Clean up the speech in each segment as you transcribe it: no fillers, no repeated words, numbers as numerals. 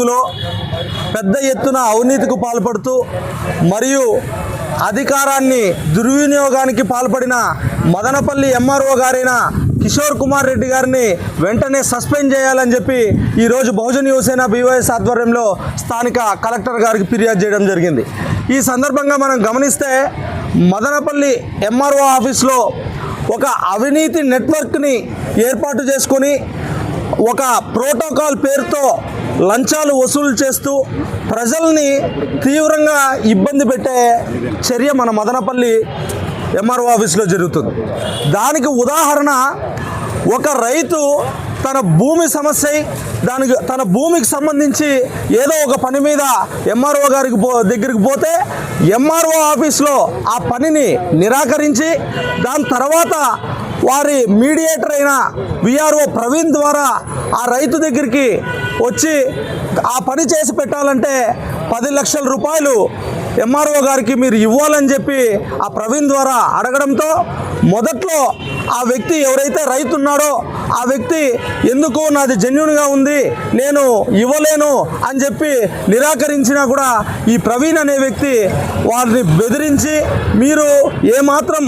లో పెద్ద ఎత్తున అవినీతికి పాల్పడుతూ మరియు అధికారాన్ని దుర్వినియోగానికి పాల్పడిన మదనపల్లి ఎంఆర్ఓ గారైన కిషోర్ కుమార్ రెడ్డి గారిని వెంటనే సస్పెండ్ చేయాలని చెప్పి ఈరోజు బహుజన్ యువసేన BYS ఆధ్వర్యంలో స్థానిక కలెక్టర్ గారికి ఫిర్యాదు చేయడం జరిగింది. ఈ సందర్భంగా మనం గమనిస్తే మదనపల్లి ఎంఆర్ఓ ఆఫీస్లో ఒక అవినీతి నెట్వర్క్ని ఏర్పాటు చేసుకొని ఒక ప్రోటోకాల్ పేరుతో లంచాలు వసూలు చేస్తూ ప్రజల్ని తీవ్రంగా ఇబ్బంది పెట్టే చర్య మన మదనపల్లి ఎంఆర్ఓ ఆఫీస్లో జరుగుతుంది. దానికి ఉదాహరణ ఒక రైతు తన భూమి సమస్య తన భూమికి సంబంధించి ఏదో ఒక పని మీద ఎంఆర్ఓ గారికి దగ్గరికి పోతే ఎంఆర్ఓ ఆఫీస్లో ఆ పనిని నిరాకరించి దాని తర్వాత వారి మీడియేటర్ అయిన విఆర్ఓ ప్రవీణ్ ద్వారా ఆ రైతు దగ్గరికి వచ్చి ఆ పని చేసి పెట్టాలంటే 10 లక్షల రూపాయలు ఎంఆర్ఓ గారికి మీరు ఇవ్వాలని చెప్పి ఆ ప్రవీణ్ ద్వారా అడగడంతో మొదట్లో ఆ వ్యక్తి ఎవరైతే రైతు ఉన్నాడో ఆ వ్యక్తి ఎందుకు నాది జెన్యూన్గా ఉంది నేను ఇవ్వలేను అని చెప్పి నిరాకరించినా కూడా ఈ ప్రవీణ్ అనే వ్యక్తి వారిని బెదిరించి మీరు ఏమాత్రం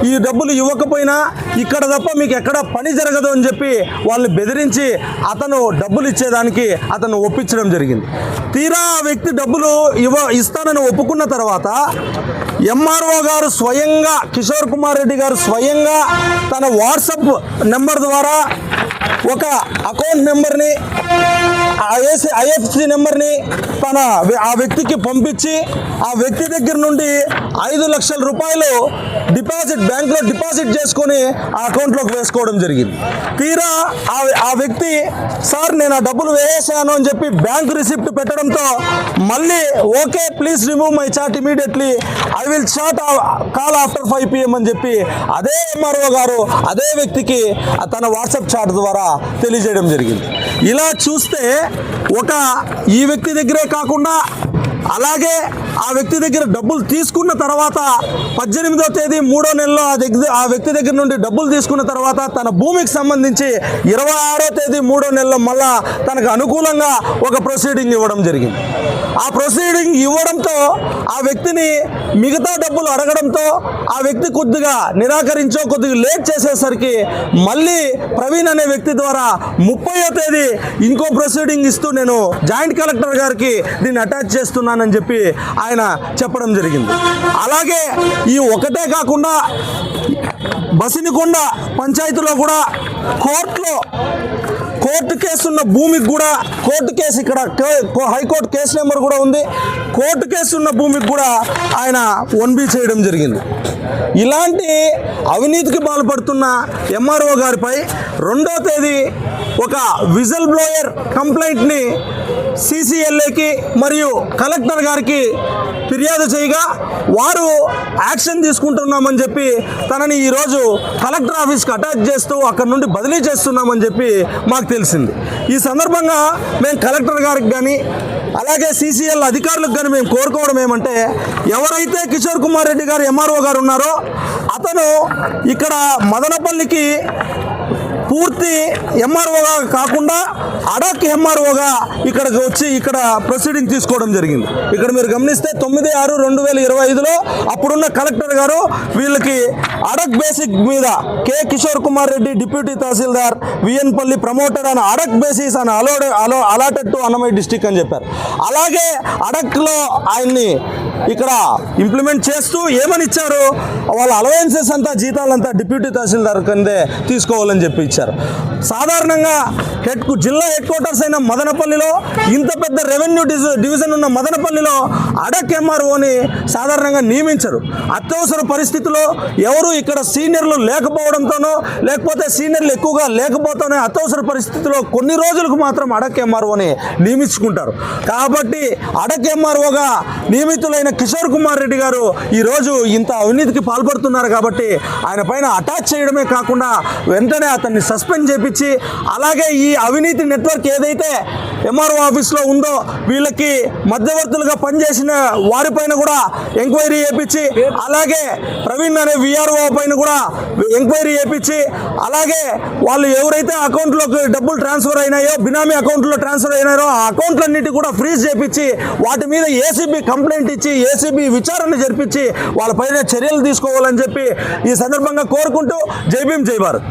ఈ డబ్బులు ఇవ్వకపోయినా ఇక్కడ తప్ప మీకు ఎక్కడ పని జరగదు అని చెప్పి వాళ్ళని బెదిరించి అతను డబ్బులు ఇచ్చేదానికి అతను ఒప్పించడం జరిగింది. తీరా ఆ వ్యక్తి డబ్బులు ఇస్తానని ఒప్పుకున్న తర్వాత ఎంఆర్ఓ గారు స్వయంగా కిషోర్ కుమార్ రెడ్డి గారు స్వయంగా తన వాట్సాప్ నెంబర్ ద్వారా ఒక అకౌంట్ నెంబర్ని IFSC నెంబర్ని ఆ వ్యక్తికి పంపించి ఆ వ్యక్తి దగ్గర నుండి 5 లక్షల రూపాయలు బ్యాంక్లో డిపాజిట్ చేసుకొని ఆ అకౌంట్లోకి వేసుకోవడం జరిగింది. తీరా ఆ వ్యక్తి సార్ నేను ఆ డబ్బులు వేసాను అని చెప్పి బ్యాంక్ రిసిప్ట్ పెట్టడంతో మళ్ళీ okay please remove my chat immediately I will chat call after 5 PM అని చెప్పి అదే ఎంఆర్ఓ గారు అదే వ్యక్తికి తన వాట్సాప్ చాట్ ద్వారా తెలియజేయడం జరిగింది. ఇలా చూస్తే ఈ వ్యక్తి దగ్గరే కాకుండా అలాగే ఆ వ్యక్తి దగ్గర డబ్బులు తీసుకున్న తర్వాత 18వ తేదీ 3వ నెలలో ఆ వ్యక్తి దగ్గర నుండి డబ్బులు తీసుకున్న తర్వాత తన భూమికి సంబంధించి 26వ తేదీ 3వ నెలలో మళ్ళా తనకు అనుకూలంగా ఒక ప్రొసీడింగ్ ఇవ్వడం జరిగింది. ఆ ప్రొసీడింగ్ ఇవ్వడంతో ఆ వ్యక్తిని మిగతా డబ్బులు అడగడంతో ఆ వ్యక్తి కొద్దిగా కొద్దిగా లేట్ చేసేసరికి మళ్ళీ ప్రవీణ్ అనే వ్యక్తి ద్వారా 30వ తేదీ ఇంకో ప్రొసీడింగ్ ఇస్తూ నేను జాయింట్ కలెక్టర్ గారికి దీన్ని అటాచ్ చేస్తున్నానని చెప్పి ఆయన చెప్పడం జరిగింది. అలాగే ఈ ఒకటే కాకుండా బసినికొండ పంచాయతీలో కూడా కోర్టు కేసు ఉన్న భూమికి కూడా కోర్టు కేసు ఇక్కడ హైకోర్టు కేసు నెంబర్ కూడా ఉంది. కోర్టు కేసు ఉన్న భూమికి కూడా ఆయన 1B చేయడం జరిగింది. ఇలాంటి అవినీతికి పాల్పడుతున్న ఎంఆర్ఓ గారిపై 2వ తేదీ ఒక విజిల్ బ్లోయర్ కంప్లైంట్ని CCLAకి మరియు కలెక్టర్ గారికి ఫిర్యాదు చేయగా వారు యాక్షన్ తీసుకుంటున్నామని చెప్పి తనని ఈరోజు కలెక్టర్ ఆఫీస్కి అటాచ్ చేస్తూ అక్కడి నుండి బదిలీ చేస్తున్నామని చెప్పి మాకు తెలిసింది. ఈ సందర్భంగా మేము కలెక్టర్ గారికి కానీ అలాగే CCL అధికారులకు కానీ మేము కోరుకోవడం ఏమంటే ఎవరైతే కిషోర్ కుమార్ రెడ్డి గారు ఎంఆర్ఓ గారు ఉన్నారో అతను ఇక్కడ మదనపల్లికి పూర్తి ఎంఆర్ఓగా కాకుండా అడక్ ఎంఆర్ఓగా ఇక్కడికి వచ్చి ఇక్కడ ప్రొసీడింగ్ తీసుకోవడం జరిగింది. ఇక్కడ మీరు గమనిస్తే 9/6/2025లో అప్పుడున్న కలెక్టర్ గారు వీళ్ళకి అడక్ బేసిక్ మీద కిషోర్ కుమార్ రెడ్డి డిప్యూటీ తహసీల్దార్ విఎన్పల్లి ప్రమోటర్ అని అడక్ బేసిస్ అని అలాటెడ్ టు అన్నమయ్య డిస్టిక్ అని చెప్పారు. అలాగే అడక్లో ఆయన్ని ఇక్కడ ఇంప్లిమెంట్ చేస్తూ ఏమని ఇచ్చారు వాళ్ళ అలవెన్సెస్ అంతా జీతాలంతా డిప్యూటీ తహసీల్దార్ కిందే తీసుకోవాలని చెప్పి ఇచ్చారు. సాధారణంగా జిల్లా హెడ్ క్వార్టర్స్ అయిన మదనపల్లిలో ఇంత పెద్ద రెవెన్యూ డివిజన్ ఉన్న మదనపల్లిలో అడక్ ఎంఆర్ఓని సాధారణంగా నియమించరు. అత్యవసర పరిస్థితుల్లో ఎవరు ఇక్కడ సీనియర్లు లేకపోవడంతోనో లేకపోతే సీనియర్లు ఎక్కువగా లేకపోతేనే అత్యవసర పరిస్థితుల్లో కొన్ని రోజులకు మాత్రం అడక్ ఎంఆర్ఓని నియమించుకుంటారు. కాబట్టి అడక్ ఎంఆర్ఓగా నియమితులైన కిషోర్ కుమార్ రెడ్డి గారు ఈరోజు ఇంత అవినీతికి పాల్పడుతున్నారు కాబట్టి ఆయన పైన అటాచ్ చేయడమే కాకుండా వెంటనే అతన్ని సస్పెండ్ చేపించి, అలాగే ఈ అవినీతి నెట్వర్క్ ఏదైతే ఎంఆర్ఓ ఆఫీస్లో ఉందో వీళ్ళకి మధ్యవర్తులుగా పనిచేసిన వారిపైన కూడా ఎంక్వైరీ చేపించి, అలాగే ప్రవీణ్ అనే విఆర్ఓ పైన కూడా ఎంక్వైరీ చేపించి, అలాగే వాళ్ళు ఎవరైతే అకౌంట్లోకి డబ్బులు ట్రాన్స్ఫర్ అయినాయో, బినామీ అకౌంట్లో ట్రాన్స్ఫర్ అయినారో ఆ అకౌంట్లన్నిటి కూడా ఫ్రీజ్ చేపించి, వాటి మీద ఏసీబీ కంప్లైంట్ ఇచ్చి ఏసీబీ విచారణ జరిపించి వాళ్ళపైన చర్యలు తీసుకోవాలని చెప్పి ఈ సందర్భంగా కోరుకుంటూ జై భీమ్ జై భారత్.